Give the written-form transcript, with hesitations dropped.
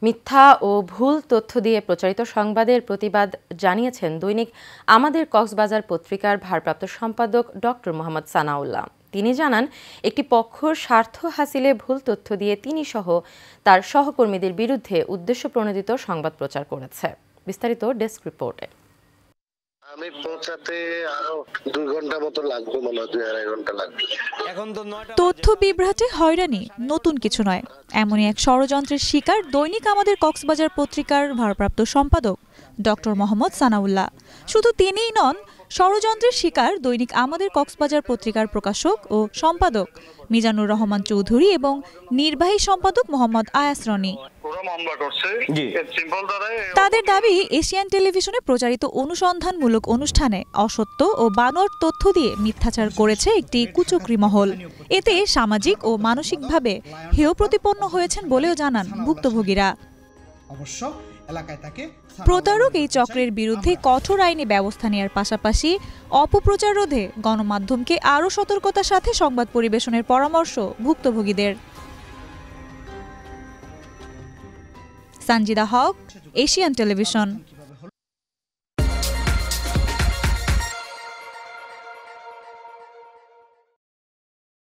মিথ্যা ও ভুল তথ্য দিয়ে প্রচারিত সংবাদের প্রতিবাদ জানিয়েছেন দৈনিক আমাদের কক্সবাজার পত্রিকার ভারপ্রাপ্ত সম্পাদক ডক্টর মোহাম্মদ সানাউল্লাহ। তিনি জানান, একটি পক্ষ স্বার্থ হাসিলে ভুল তথ্য দিয়ে তিনি সহ তার সহকর্মীদের বিরুদ্ধে উদ্দেশ্যপ্রণোদিত সংবাদ প্রচার করেছে। বিস্তারিত ডেস্ক রিপোর্টে। আমি পৌঁছাতে আরো 2 ঘন্টা মতো লাগবে, মনে হয় 2-2.5 ঘন্টা লাগবে। তথ্য বিভ্রাটে হয়রানি নতুন কিছু নয়, এমনই এক ষড়যন্ত্রের শিকার দৈনিক আমাদের কক্সবাজার পত্রিকার ভারপ্রাপ্ত সম্পাদক ডক্টর মোহাম্মদ সানাউল্লাহ। শুধু তিনিই নন, ষড়যন্ত্রের শিকার দৈনিক আমাদের কক্সবাজার পত্রিকার প্রকাশক ও সম্পাদক মিজানুর রহমান চৌধুরী এবং নির্বাহী সম্পাদক মোহাম্মদ আয়াস রনি। তাদের দাবি, এশিয়ান টেলিভিশনে প্রচারিত অনুসন্ধানমূলক অনুষ্ঠানে অসত্য ও বানোয়াট তথ্য দিয়ে মিথ্যাচার করেছে একটি কুচক্রী মহল। এতে সামাজিক ও মানসিকভাবে হেয় প্রতিপন্ন হয়েছেন বলেও জানান ভুক্তভোগীরা। প্রতারক এই চক্রের বিরুদ্ধে কঠোর আইনি ব্যবস্থা নেওয়ার পাশাপাশি অপপ্রচার রোধে গণমাধ্যমকে আরও সতর্কতার সাথে সংবাদ পরিবেশনের পরামর্শ ভুক্তভোগীদের। সানজিদা হক, এশিয়ান টেলিভিশন।